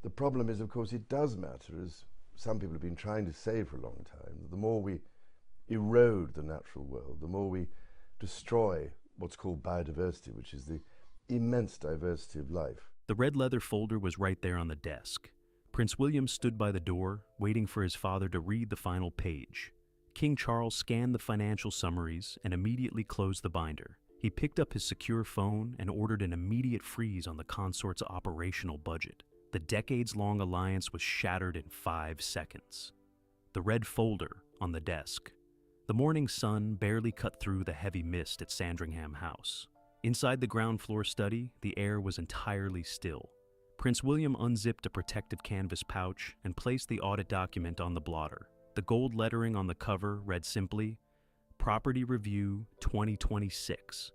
The problem is, of course, it does matter, as some people have been trying to say for a long time. The more we erode the natural world, the more we destroy what's called biodiversity, which is the immense diversity of life. The red leather folder was right there on the desk. Prince William stood by the door, waiting for his father to read the final page. King Charles scanned the financial summaries and immediately closed the binder. He picked up his secure phone and ordered an immediate freeze on the consort's operational budget. The decades-long alliance was shattered in 5 seconds. The red folder on the desk. The morning sun barely cut through the heavy mist at Sandringham House. Inside the ground floor study, the air was entirely still. Prince William unzipped a protective canvas pouch and placed the audit document on the blotter. The gold lettering on the cover read simply, Property Review 2026.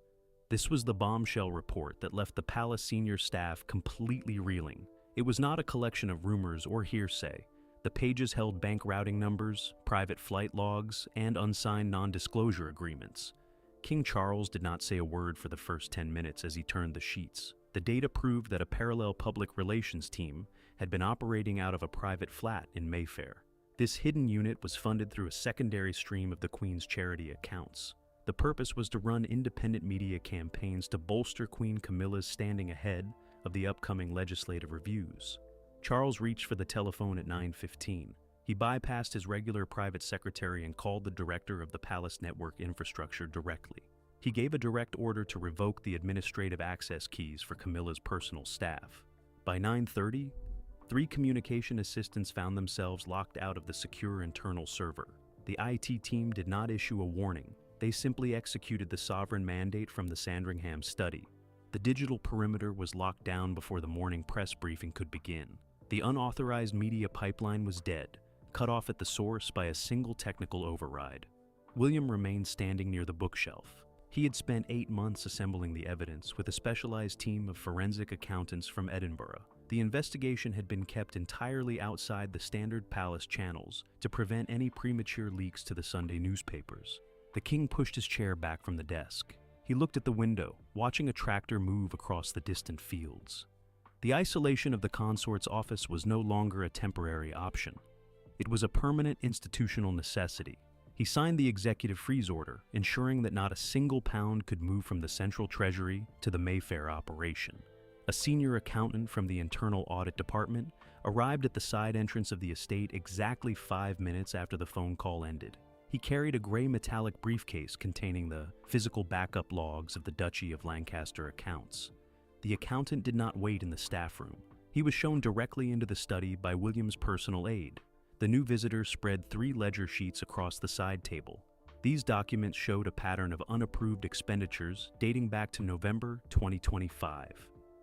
This was the bombshell report that left the palace senior staff completely reeling. It was not a collection of rumors or hearsay. The pages held bank routing numbers, private flight logs, and unsigned non-disclosure agreements. King Charles did not say a word for the first 10 minutes as he turned the sheets. The data proved that a parallel public relations team had been operating out of a private flat in Mayfair. This hidden unit was funded through a secondary stream of the Queen's charity accounts. The purpose was to run independent media campaigns to bolster Queen Camilla's standing ahead of the upcoming legislative reviews. Charles reached for the telephone at 9:15. He bypassed his regular private secretary and called the director of the palace network infrastructure directly. He gave a direct order to revoke the administrative access keys for Camilla's personal staff. By 9:30, 3 communication assistants found themselves locked out of the secure internal server. The IT team did not issue a warning. They simply executed the sovereign mandate from the Sandringham study. The digital perimeter was locked down before the morning press briefing could begin. The unauthorized media pipeline was dead, cut off at the source by a single technical override. William remained standing near the bookshelf. He had spent 8 months assembling the evidence with a specialized team of forensic accountants from Edinburgh. The investigation had been kept entirely outside the standard palace channels to prevent any premature leaks to the Sunday newspapers. The king pushed his chair back from the desk. He looked at the window, watching a tractor move across the distant fields. The isolation of the consort's office was no longer a temporary option. It was a permanent institutional necessity. He signed the executive freeze order, ensuring that not a single pound could move from the central treasury to the Mayfair operation. A senior accountant from the internal audit department arrived at the side entrance of the estate exactly 5 minutes after the phone call ended. He carried a gray metallic briefcase containing the physical backup logs of the Duchy of Lancaster accounts. The accountant did not wait in the staff room. He was shown directly into the study by William's personal aide. The new visitor spread 3 ledger sheets across the side table. These documents showed a pattern of unapproved expenditures dating back to November 2025.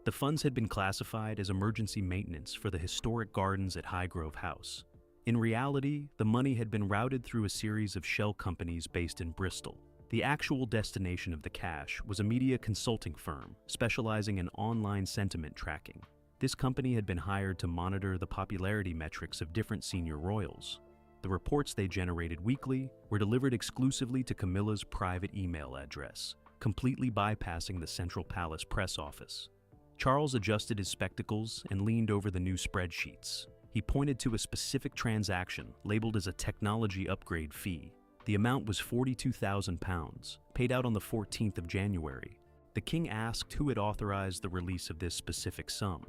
The funds had been classified as emergency maintenance for the historic gardens at Highgrove House. In reality, the money had been routed through a series of shell companies based in Bristol. The actual destination of the cash was a media consulting firm specializing in online sentiment tracking. This company had been hired to monitor the popularity metrics of different senior royals. The reports they generated weekly were delivered exclusively to Camilla's private email address, completely bypassing the Central Palace press office. Charles adjusted his spectacles and leaned over the new spreadsheets. He pointed to a specific transaction labeled as a technology upgrade fee. The amount was £42,000, paid out on the 14th of January. The king asked who had authorized the release of this specific sum.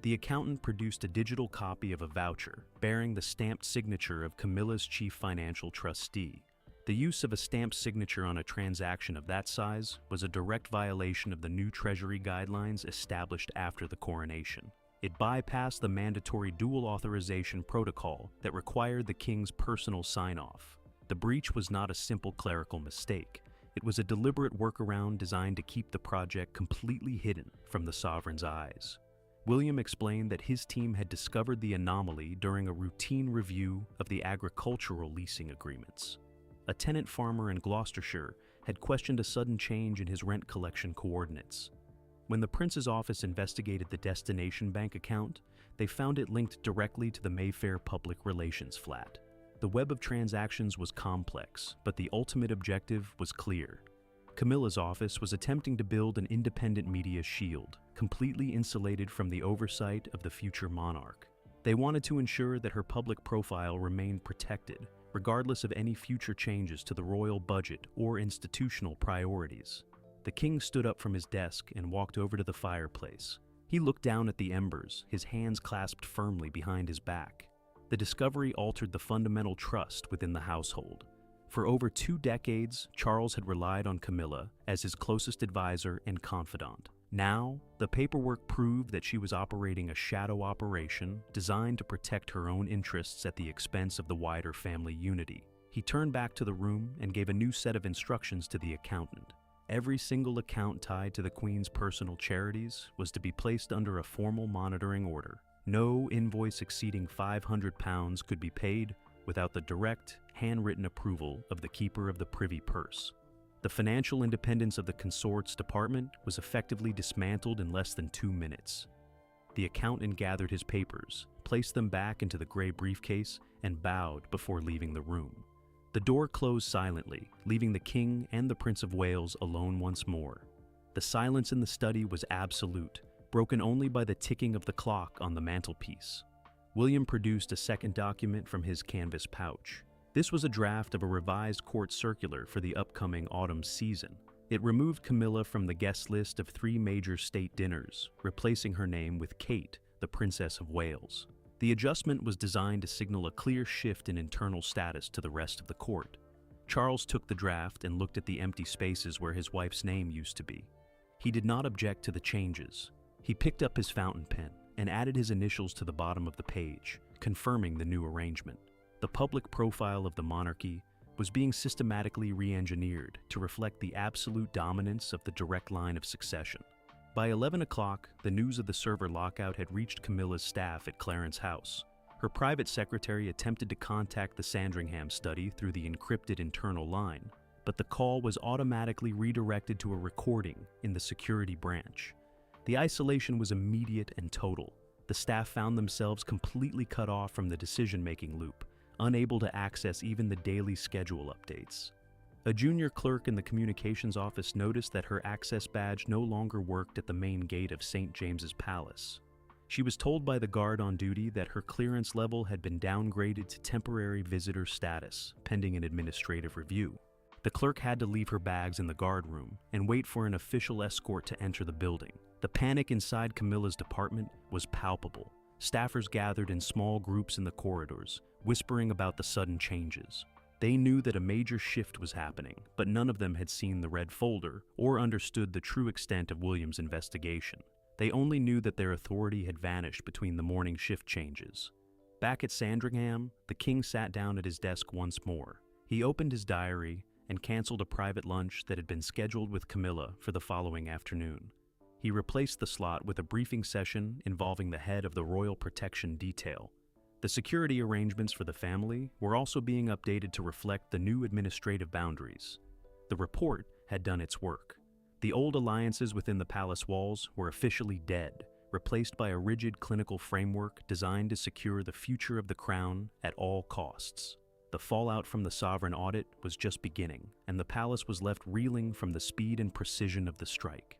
The accountant produced a digital copy of a voucher bearing the stamped signature of Camilla's chief financial trustee. The use of a stamped signature on a transaction of that size was a direct violation of the new Treasury guidelines established after the coronation. It bypassed the mandatory dual authorization protocol that required the king's personal sign-off. The breach was not a simple clerical mistake. It was a deliberate workaround designed to keep the project completely hidden from the sovereign's eyes. William explained that his team had discovered the anomaly during a routine review of the agricultural leasing agreements. A tenant farmer in Gloucestershire had questioned a sudden change in his rent collection coordinates. When the prince's office investigated the destination bank account, they found it linked directly to the Mayfair public relations flat. The web of transactions was complex, but the ultimate objective was clear. Camilla's office was attempting to build an independent media shield, completely insulated from the oversight of the future monarch. They wanted to ensure that her public profile remained protected, regardless of any future changes to the royal budget or institutional priorities. The king stood up from his desk and walked over to the fireplace. He looked down at the embers, his hands clasped firmly behind his back. The discovery altered the fundamental trust within the household. For over 2 decades, Charles had relied on Camilla as his closest advisor and confidant. Now, the paperwork proved that she was operating a shadow operation designed to protect her own interests at the expense of the wider family unity. He turned back to the room and gave a new set of instructions to the accountant. Every single account tied to the Queen's personal charities was to be placed under a formal monitoring order. No invoice exceeding £500 could be paid without the direct, handwritten approval of the keeper of the privy purse. The financial independence of the consort's department was effectively dismantled in less than 2 minutes. The accountant gathered his papers, placed them back into the gray briefcase, and bowed before leaving the room. The door closed silently, leaving the king and the Prince of Wales alone once more. The silence in the study was absolute, broken only by the ticking of the clock on the mantelpiece. William produced a second document from his canvas pouch. This was a draft of a revised court circular for the upcoming autumn season. It removed Camilla from the guest list of 3 major state dinners, replacing her name with Kate, the Princess of Wales. The adjustment was designed to signal a clear shift in internal status to the rest of the court. Charles took the draft and looked at the empty spaces where his wife's name used to be. He did not object to the changes. He picked up his fountain pen and added his initials to the bottom of the page, confirming the new arrangement. The public profile of the monarchy was being systematically re-engineered to reflect the absolute dominance of the direct line of succession. By 11 o'clock, the news of the server lockout had reached Camilla's staff at Clarence House. Her private secretary attempted to contact the Sandringham study through the encrypted internal line, but the call was automatically redirected to a recording in the security branch. The isolation was immediate and total. The staff found themselves completely cut off from the decision-making loop, unable to access even the daily schedule updates. A junior clerk in the communications office noticed that her access badge no longer worked at the main gate of St. James's Palace. She was told by the guard on duty that her clearance level had been downgraded to temporary visitor status, pending an administrative review. The clerk had to leave her bags in the guard room and wait for an official escort to enter the building. The panic inside Camilla's department was palpable. Staffers gathered in small groups in the corridors, whispering about the sudden changes. They knew that a major shift was happening, but none of them had seen the red folder or understood the true extent of William's investigation. They only knew that their authority had vanished between the morning shift changes. Back at Sandringham, the king sat down at his desk once more. He opened his diary and canceled a private lunch that had been scheduled with Camilla for the following afternoon. He replaced the slot with a briefing session involving the head of the Royal Protection Detail. The security arrangements for the family were also being updated to reflect the new administrative boundaries. The report had done its work. The old alliances within the palace walls were officially dead, replaced by a rigid clinical framework designed to secure the future of the crown at all costs. The fallout from the sovereign audit was just beginning, and the palace was left reeling from the speed and precision of the strike.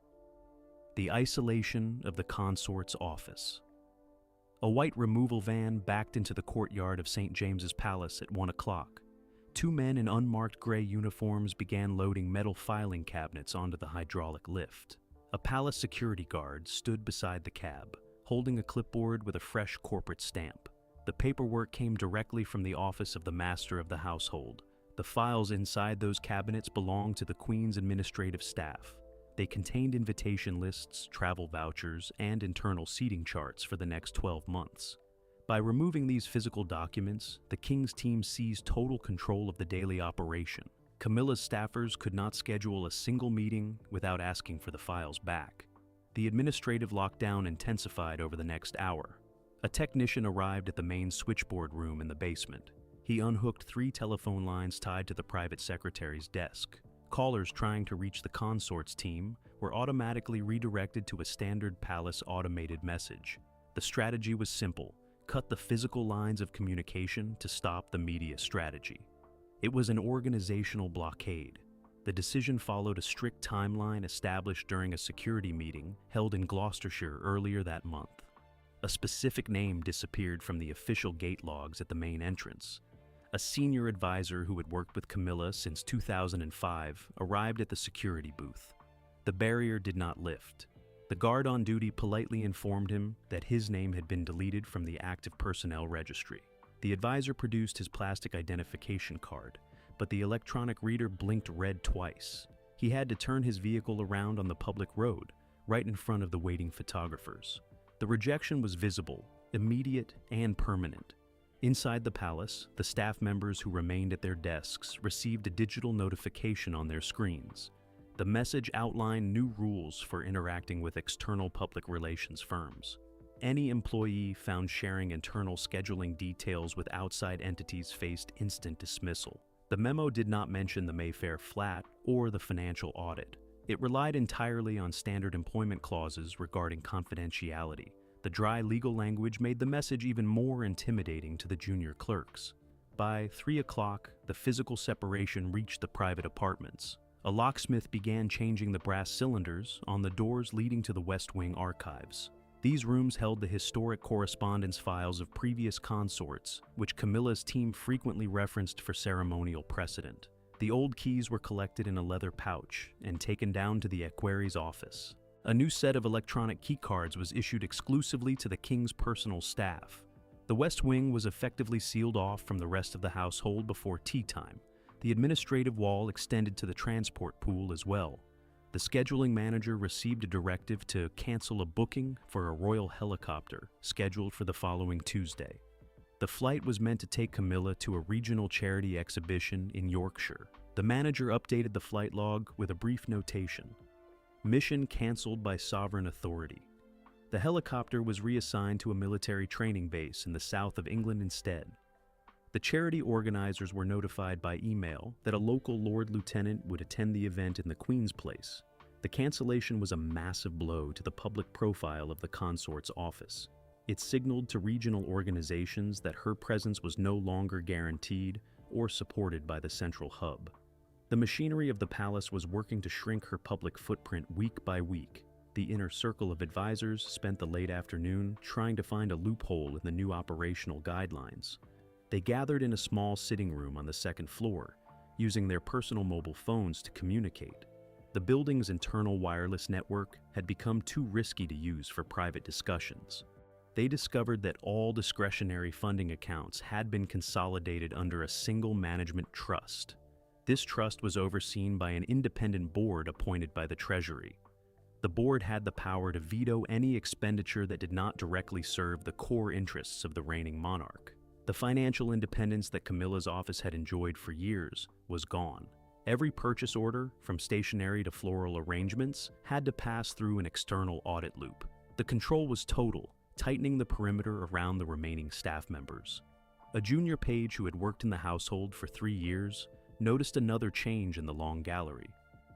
The isolation of the consort's office. A white removal van backed into the courtyard of St. James's Palace at 1 o'clock. 2 men in unmarked gray uniforms began loading metal filing cabinets onto the hydraulic lift. A palace security guard stood beside the cab, holding a clipboard with a fresh corporate stamp. The paperwork came directly from the office of the master of the household. The files inside those cabinets belonged to the Queen's administrative staff. They contained invitation lists, travel vouchers, and internal seating charts for the next 12 months. By removing these physical documents, the king's team seized total control of the daily operation. Camilla's staffers could not schedule a single meeting without asking for the files back. The administrative lockdown intensified over the next hour. A technician arrived at the main switchboard room in the basement. He unhooked 3 telephone lines tied to the private secretary's desk. Callers trying to reach the consort's team were automatically redirected to a standard palace automated message. The strategy was simple: cut the physical lines of communication to stop the media strategy. It was an organizational blockade. The decision followed a strict timeline established during a security meeting held in Gloucestershire earlier that month. A specific name disappeared from the official gate logs at the main entrance. A senior advisor who had worked with Camilla since 2005 arrived at the security booth. The barrier did not lift. The guard on duty politely informed him that his name had been deleted from the active personnel registry. The advisor produced his plastic identification card, but the electronic reader blinked red twice. He had to turn his vehicle around on the public road, right in front of the waiting photographers. The rejection was visible, immediate, and permanent. Inside the palace, the staff members who remained at their desks received a digital notification on their screens. The message outlined new rules for interacting with external public relations firms. Any employee found sharing internal scheduling details with outside entities faced instant dismissal. The memo did not mention the Mayfair flat or the financial audit. It relied entirely on standard employment clauses regarding confidentiality. The dry legal language made the message even more intimidating to the junior clerks. By 3 o'clock, the physical separation reached the private apartments. A locksmith began changing the brass cylinders on the doors leading to the West Wing archives. These rooms held the historic correspondence files of previous consorts, which Camilla's team frequently referenced for ceremonial precedent. The old keys were collected in a leather pouch and taken down to the equerry's office. A new set of electronic keycards was issued exclusively to the king's personal staff. The West Wing was effectively sealed off from the rest of the household before tea time. The administrative wall extended to the transport pool as well. The scheduling manager received a directive to cancel a booking for a royal helicopter scheduled for the following Tuesday. The flight was meant to take Camilla to a regional charity exhibition in Yorkshire. The manager updated the flight log with a brief notation: mission canceled by sovereign authority. The helicopter was reassigned to a military training base in the south of England instead. The charity organizers were notified by email that a local Lord Lieutenant would attend the event in the Queen's Place. The cancellation was a massive blow to the public profile of the consort's office. It signaled to regional organizations that her presence was no longer guaranteed or supported by the central hub. The machinery of the palace was working to shrink her public footprint week by week. The inner circle of advisors spent the late afternoon trying to find a loophole in the new operational guidelines. They gathered in a small sitting room on the second floor, using their personal mobile phones to communicate. The building's internal wireless network had become too risky to use for private discussions. They discovered that all discretionary funding accounts had been consolidated under a single management trust. This trust was overseen by an independent board appointed by the Treasury. The board had the power to veto any expenditure that did not directly serve the core interests of the reigning monarch. The financial independence that Camilla's office had enjoyed for years was gone. Every purchase order, from stationery to floral arrangements, had to pass through an external audit loop. The control was total, tightening the perimeter around the remaining staff members. A junior page who had worked in the household for 3 years noticed another change in the long gallery.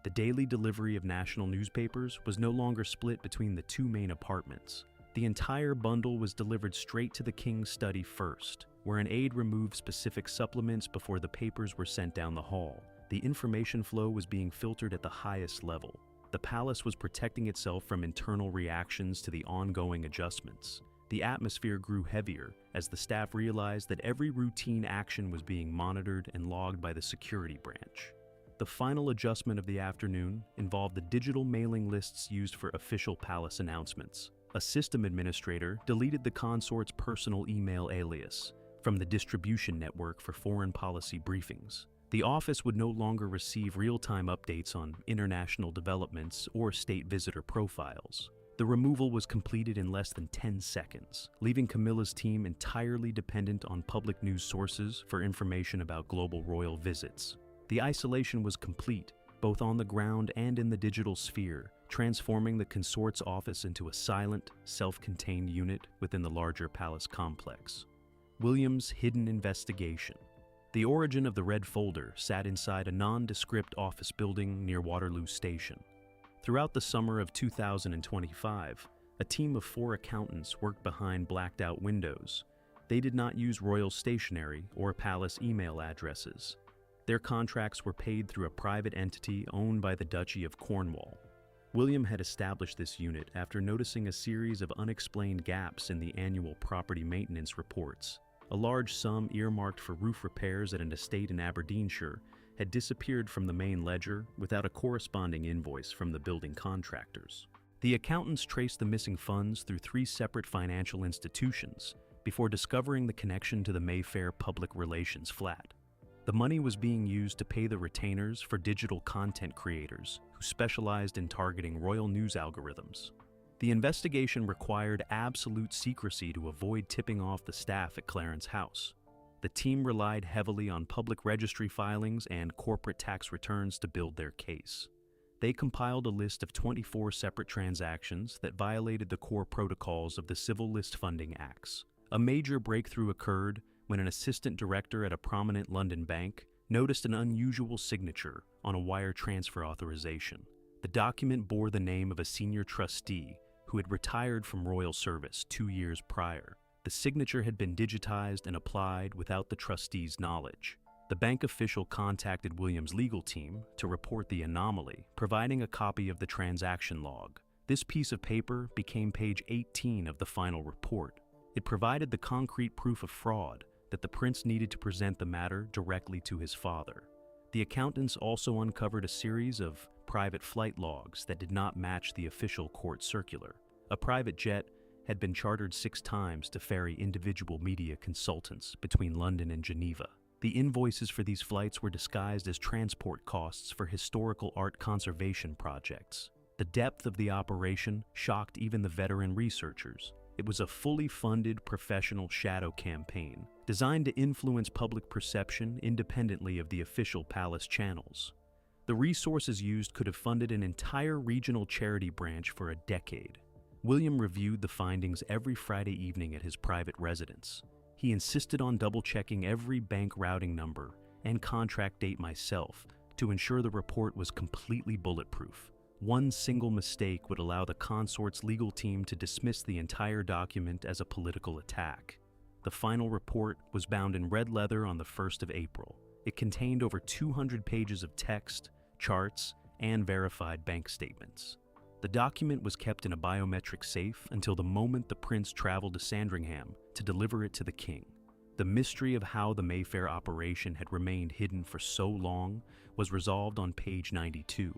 The daily delivery of national newspapers was no longer split between the 2 main apartments. The entire bundle was delivered straight to the king's study first, where an aide removed specific supplements before the papers were sent down the hall. The information flow was being filtered at the highest level. The palace was protecting itself from internal reactions to the ongoing adjustments. The atmosphere grew heavier as the staff realized that every routine action was being monitored and logged by the security branch. The final adjustment of the afternoon involved the digital mailing lists used for official palace announcements. A system administrator deleted the consort's personal email alias from the distribution network for foreign policy briefings. The office would no longer receive real-time updates on international developments or state visitor profiles. The removal was completed in less than 10 seconds, leaving Camilla's team entirely dependent on public news sources for information about global royal visits. The isolation was complete, both on the ground and in the digital sphere, transforming the consort's office into a silent, self-contained unit within the larger palace complex. William's hidden investigation. The origin of the red folder sat inside a nondescript office building near Waterloo Station. Throughout the summer of 2025, a team of 4 accountants worked behind blacked-out windows. They did not use royal stationery or palace email addresses. Their contracts were paid through a private entity owned by the Duchy of Cornwall. William had established this unit after noticing a series of unexplained gaps in the annual property maintenance reports. A large sum earmarked for roof repairs at an estate in Aberdeenshire had disappeared from the main ledger without a corresponding invoice from the building contractors. The accountants traced the missing funds through 3 separate financial institutions before discovering the connection to the Mayfair public relations flat. The money was being used to pay the retainers for digital content creators who specialized in targeting royal news algorithms. The investigation required absolute secrecy to avoid tipping off the staff at Clarence House. The team relied heavily on public registry filings and corporate tax returns to build their case. They compiled a list of 24 separate transactions that violated the core protocols of the Civil List Funding Acts. A major breakthrough occurred when an assistant director at a prominent London bank noticed an unusual signature on a wire transfer authorization. The document bore the name of a senior trustee who had retired from royal service 2 years prior. The signature had been digitized and applied without the trustee's knowledge. The bank official contacted William's legal team to report the anomaly, providing a copy of the transaction log. This piece of paper became page 18 of the final report. It provided the concrete proof of fraud that the prince needed to present the matter directly to his father. The accountants also uncovered a series of private flight logs that did not match the official court circular. A private jet had been chartered 6 times to ferry individual media consultants between London and Geneva. The invoices for these flights were disguised as transport costs for historical art conservation projects. The depth of the operation shocked even the veteran researchers. It was a fully funded professional shadow campaign designed to influence public perception independently of the official palace channels. The resources used could have funded an entire regional charity branch for a decade. William reviewed the findings every Friday evening at his private residence. He insisted on double-checking every bank routing number and contract date myself to ensure the report was completely bulletproof. One single mistake would allow the consort's legal team to dismiss the entire document as a political attack. The final report was bound in red leather on the 1st of April. It contained over 200 pages of text, charts, and verified bank statements. The document was kept in a biometric safe until the moment the prince traveled to Sandringham to deliver it to the king. The mystery of how the Mayfair operation had remained hidden for so long was resolved on page 92.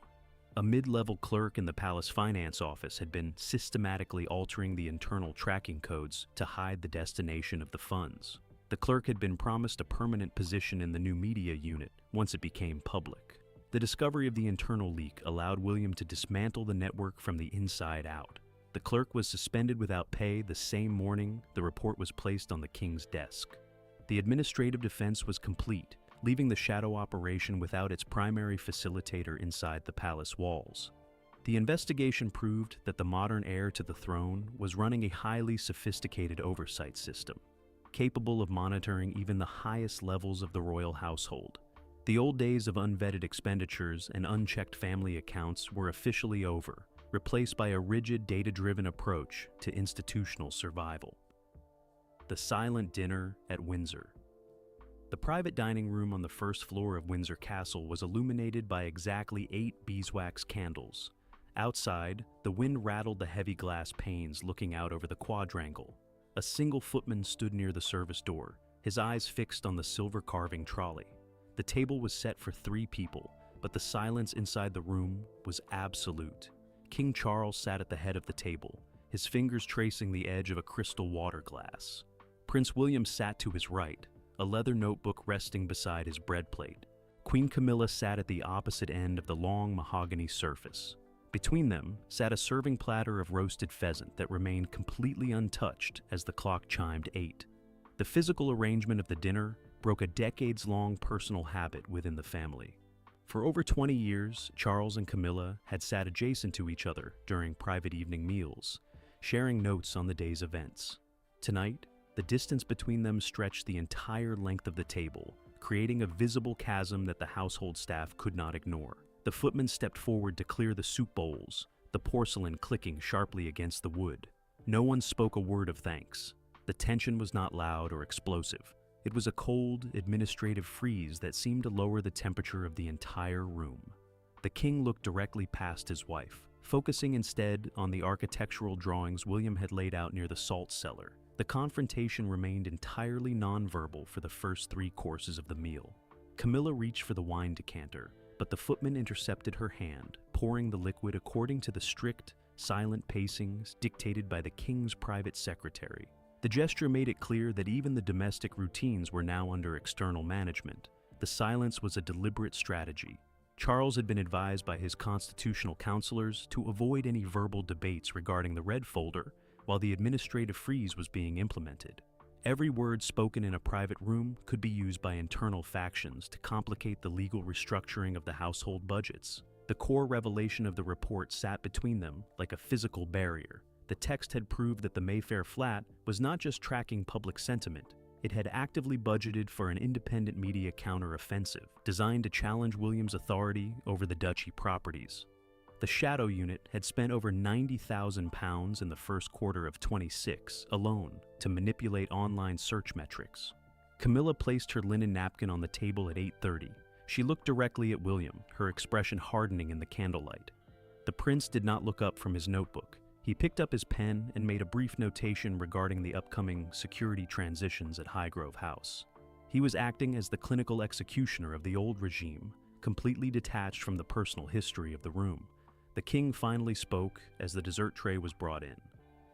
A mid-level clerk in the palace finance office had been systematically altering the internal tracking codes to hide the destination of the funds. The clerk had been promised a permanent position in the new media unit once it became public. The discovery of the internal leak allowed William to dismantle the network from the inside out. The clerk was suspended without pay the same morning the report was placed on the king's desk. The administrative defense was complete, leaving the shadow operation without its primary facilitator inside the palace walls. The investigation proved that the modern heir to the throne was running a highly sophisticated oversight system, capable of monitoring even the highest levels of the royal household. The old days of unvetted expenditures and unchecked family accounts were officially over, replaced by a rigid, data-driven approach to institutional survival. The silent dinner at Windsor. The private dining room on the first floor of Windsor Castle was illuminated by exactly 8 beeswax candles. Outside, the wind rattled the heavy glass panes looking out over the quadrangle. A single footman stood near the service door, his eyes fixed on the silver carving trolley. The table was set for 3 people, but the silence inside the room was absolute. King Charles sat at the head of the table, his fingers tracing the edge of a crystal water glass. Prince William sat to his right, a leather notebook resting beside his bread plate. Queen Camilla sat at the opposite end of the long mahogany surface. Between them sat a serving platter of roasted pheasant that remained completely untouched as the clock chimed 8. The physical arrangement of the dinner broke a decades-long personal habit within the family. For over 20 years, Charles and Camilla had sat adjacent to each other during private evening meals, sharing notes on the day's events. Tonight, the distance between them stretched the entire length of the table, creating a visible chasm that the household staff could not ignore. The footman stepped forward to clear the soup bowls, the porcelain clicking sharply against the wood. No one spoke a word of thanks. The tension was not loud or explosive. It was a cold, administrative freeze that seemed to lower the temperature of the entire room. The king looked directly past his wife, focusing instead on the architectural drawings William had laid out near the salt cellar. The confrontation remained entirely nonverbal for the first 3 courses of the meal. Camilla reached for the wine decanter, but the footman intercepted her hand, pouring the liquid according to the strict, silent pacings dictated by the king's private secretary. The gesture made it clear that even the domestic routines were now under external management. The silence was a deliberate strategy. Charles had been advised by his constitutional counselors to avoid any verbal debates regarding the red folder while the administrative freeze was being implemented. Every word spoken in a private room could be used by internal factions to complicate the legal restructuring of the household budgets. The core revelation of the report sat between them like a physical barrier. The text had proved that the Mayfair flat was not just tracking public sentiment, it had actively budgeted for an independent media counter-offensive designed to challenge William's authority over the duchy properties. The Shadow Unit had spent over £90,000 in the first quarter of 26 alone to manipulate online search metrics. Camilla placed her linen napkin on the table at 8:30. She looked directly at William, her expression hardening in the candlelight. The prince did not look up from his notebook. He picked up his pen and made a brief notation regarding the upcoming security transitions at Highgrove House. He was acting as the clinical executioner of the old regime, completely detached from the personal history of the room. The king finally spoke as the dessert tray was brought in.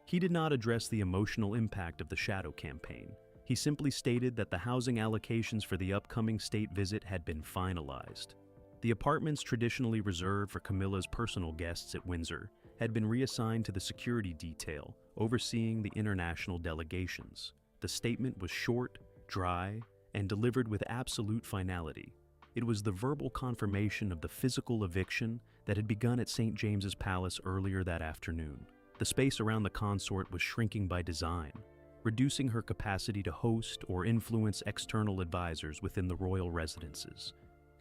He did not address the emotional impact of the shadow campaign. He simply stated that the housing allocations for the upcoming state visit had been finalized. The apartments traditionally reserved for Camilla's personal guests at Windsor had been reassigned to the security detail, overseeing the international delegations. The statement was short, dry, and delivered with absolute finality. It was the verbal confirmation of the physical eviction that had begun at St. James's Palace earlier that afternoon. The space around the consort was shrinking by design, reducing her capacity to host or influence external advisors within the royal residences.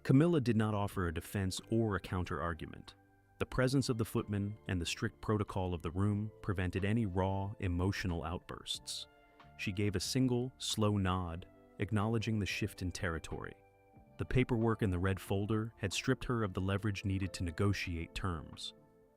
Camilla did not offer a defense or a counter-argument. The presence of the footman and the strict protocol of the room prevented any raw, emotional outbursts. She gave a single, slow nod, acknowledging the shift in territory. The paperwork in the red folder had stripped her of the leverage needed to negotiate terms.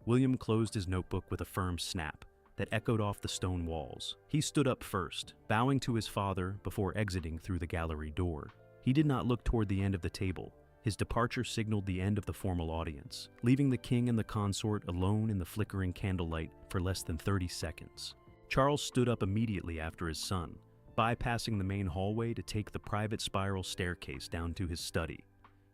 William closed his notebook with a firm snap that echoed off the stone walls. He stood up first, bowing to his father before exiting through the gallery door. He did not look toward the end of the table. His departure signaled the end of the formal audience, leaving the king and the consort alone in the flickering candlelight for less than 30 seconds. Charles stood up immediately after his son, bypassing the main hallway to take the private spiral staircase down to his study.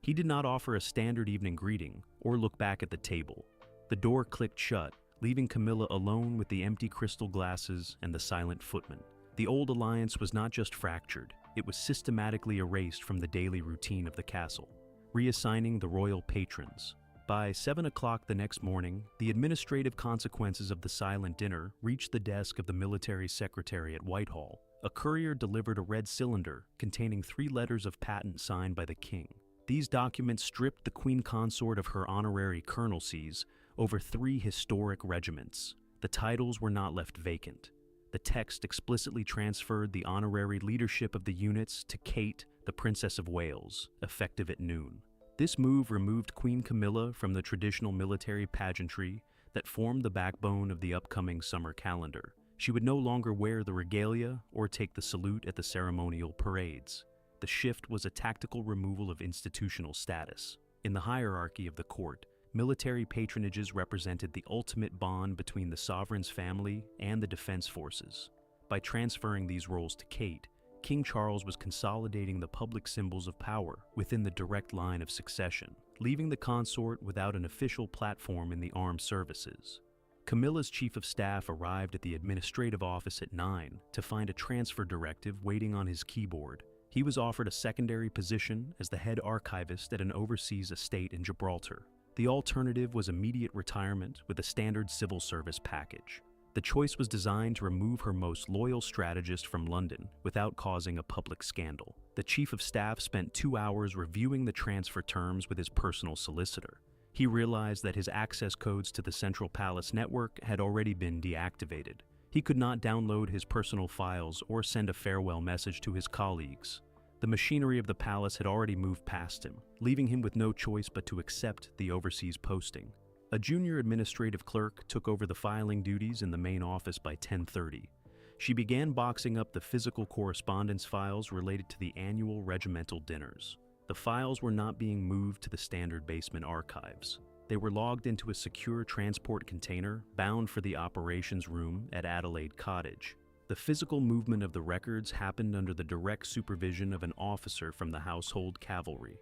He did not offer a standard evening greeting or look back at the table. The door clicked shut, leaving Camilla alone with the empty crystal glasses and the silent footman. The old alliance was not just fractured, it was systematically erased from the daily routine of the castle, reassigning the royal patrons. By 7 o'clock the next morning, the administrative consequences of the silent dinner reached the desk of the military secretary at Whitehall. A courier delivered a red cylinder containing 3 letters of patent signed by the king. These documents stripped the queen consort of her honorary colonelcies over 3 historic regiments. The titles were not left vacant. The text explicitly transferred the honorary leadership of the units to Kate, the Princess of Wales, effective at noon. This move removed Queen Camilla from the traditional military pageantry that formed the backbone of the upcoming summer calendar. She would no longer wear the regalia or take the salute at the ceremonial parades. The shift was a tactical removal of institutional status. In the hierarchy of the court, military patronages represented the ultimate bond between the sovereign's family and the defense forces. By transferring these roles to Kate, King Charles was consolidating the public symbols of power within the direct line of succession, leaving the consort without an official platform in the armed services. Camilla's chief of staff arrived at the administrative office at 9 to find a transfer directive waiting on his keyboard. He was offered a secondary position as the head archivist at an overseas estate in Gibraltar. The alternative was immediate retirement with a standard civil service package. The choice was designed to remove her most loyal strategist from London without causing a public scandal. The chief of staff spent 2 hours reviewing the transfer terms with his personal solicitor. He realized that his access codes to the Central Palace network had already been deactivated. He could not download his personal files or send a farewell message to his colleagues. The machinery of the palace had already moved past him, leaving him with no choice but to accept the overseas posting. A junior administrative clerk took over the filing duties in the main office by 10:30. She began boxing up the physical correspondence files related to the annual regimental dinners. The files were not being moved to the standard basement archives. They were logged into a secure transport container bound for the operations room at Adelaide Cottage. The physical movement of the records happened under the direct supervision of an officer from the household cavalry.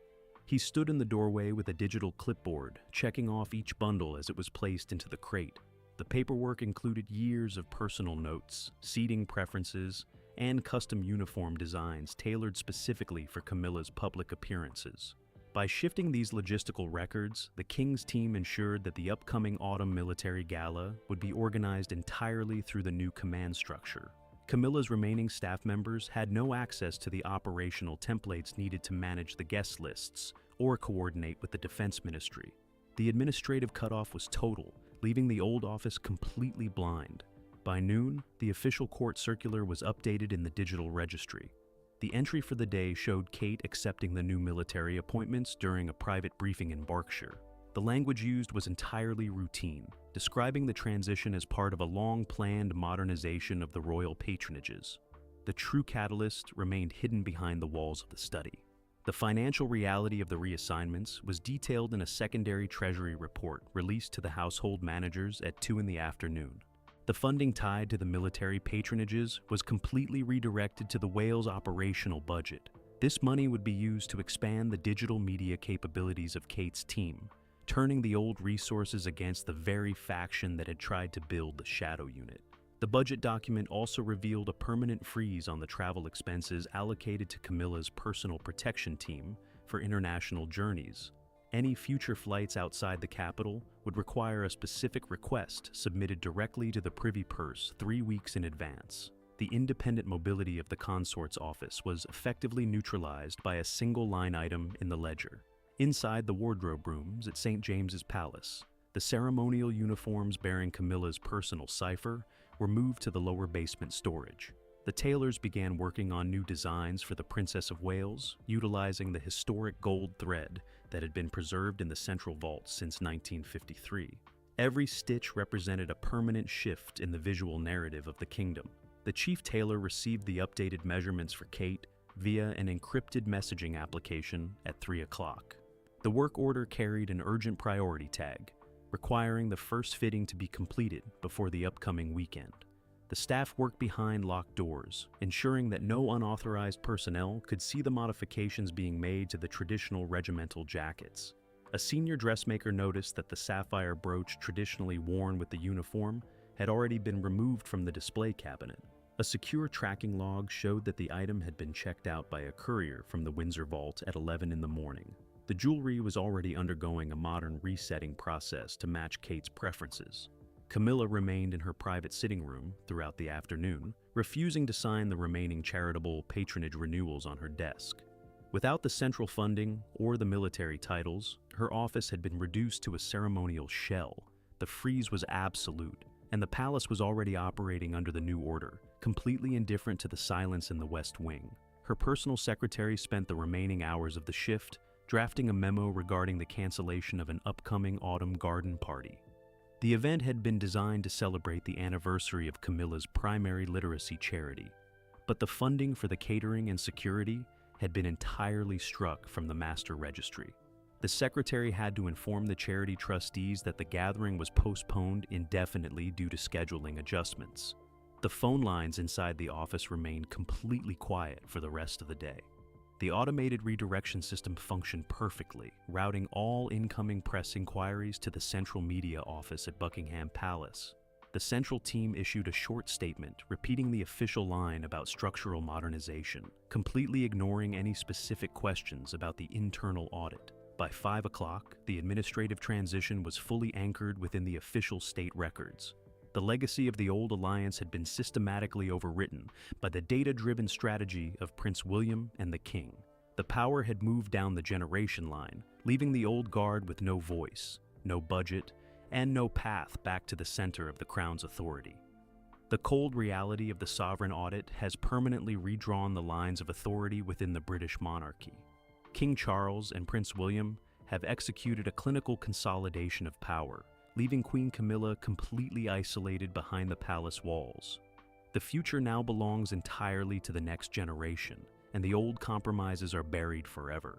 He stood in the doorway with a digital clipboard, checking off each bundle as it was placed into the crate. The paperwork included years of personal notes, seating preferences, and custom uniform designs tailored specifically for Camilla's public appearances. By shifting these logistical records, the King's team ensured that the upcoming autumn military gala would be organized entirely through the new command structure. Camilla's remaining staff members had no access to the operational templates needed to manage the guest lists or coordinate with the Defense Ministry. The administrative cutoff was total, leaving the old office completely blind. By noon, the official court circular was updated in the digital registry. The entry for the day showed Kate accepting the new military appointments during a private briefing in Berkshire. The language used was entirely routine, describing the transition as part of a long-planned modernization of the royal patronages. The true catalyst remained hidden behind the walls of the study. The financial reality of the reassignments was detailed in a secondary Treasury report released to the household managers at 2 p.m. The funding tied to the military patronages was completely redirected to the Wales operational budget. This money would be used to expand the digital media capabilities of Kate's team, turning the old resources against the very faction that had tried to build the Shadow Unit. The budget document also revealed a permanent freeze on the travel expenses allocated to Camilla's personal protection team for international journeys. Any future flights outside the capital would require a specific request submitted directly to the Privy Purse 3 weeks in advance. The independent mobility of the consort's office was effectively neutralized by a single line item in the ledger. Inside the wardrobe rooms at St. James's Palace, the ceremonial uniforms bearing Camilla's personal cipher were moved to the lower basement storage. The tailors began working on new designs for the Princess of Wales, utilizing the historic gold thread that had been preserved in the central vault since 1953. Every stitch represented a permanent shift in the visual narrative of the kingdom. The chief tailor received the updated measurements for Kate via an encrypted messaging application at 3 o'clock. The work order carried an urgent priority tag, requiring the first fitting to be completed before the upcoming weekend. The staff worked behind locked doors, ensuring that no unauthorized personnel could see the modifications being made to the traditional regimental jackets. A senior dressmaker noticed that the sapphire brooch traditionally worn with the uniform had already been removed from the display cabinet. A secure tracking log showed that the item had been checked out by a courier from the Windsor vault at 11 a.m. The jewelry was already undergoing a modern resetting process to match Kate's preferences. Camilla remained in her private sitting room throughout the afternoon, refusing to sign the remaining charitable patronage renewals on her desk. Without the central funding or the military titles, her office had been reduced to a ceremonial shell. The freeze was absolute, and the palace was already operating under the new order, completely indifferent to the silence in the West Wing. Her personal secretary spent the remaining hours of the shift drafting a memo regarding the cancellation of an upcoming autumn garden party. The event had been designed to celebrate the anniversary of Camilla's primary literacy charity, but the funding for the catering and security had been entirely struck from the master registry. The secretary had to inform the charity trustees that the gathering was postponed indefinitely due to scheduling adjustments. The phone lines inside the office remained completely quiet for the rest of the day. The automated redirection system functioned perfectly, routing all incoming press inquiries to the central media office at Buckingham Palace. The central team issued a short statement repeating the official line about structural modernization, completely ignoring any specific questions about the internal audit. By 5 o'clock, the administrative transition was fully anchored within the official state records. The legacy of the old alliance had been systematically overwritten by the data-driven strategy of Prince William and the King. The power had moved down the generation line, leaving the old guard with no voice, no budget, and no path back to the center of the Crown's authority. The cold reality of the sovereign audit has permanently redrawn the lines of authority within the British monarchy. King Charles and Prince William have executed a clinical consolidation of power, leaving Queen Camilla completely isolated behind the palace walls. The future now belongs entirely to the next generation, and the old compromises are buried forever.